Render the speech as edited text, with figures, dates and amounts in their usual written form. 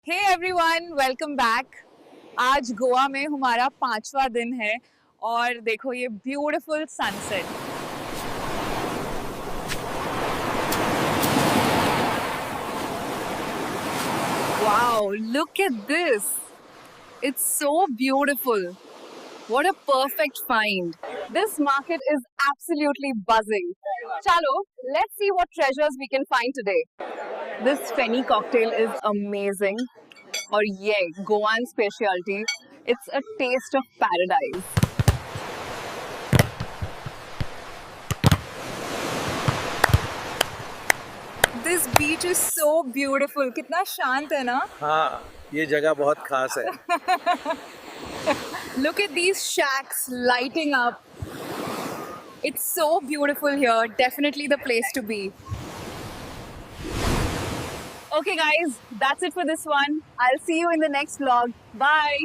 Hey everyone, welcome back. आज गोवा में हमारा 5वां दिन है और देखो ये beautiful sunset. Wow, look at this, it's so beautiful. What a perfect find. This market is absolutely buzzing. Chalo, let's see what treasures we can find today. This Fenny cocktail is amazing. और ये गोवान speciality, it's a taste of paradise. This beach is so beautiful. कितना शांत है ना? हाँ, ये जगह बहुत खास है। Look at these shacks lighting up. It's so beautiful here. Definitely the place to be. Okay guys, that's it for this one. I'll see you in the next vlog. Bye.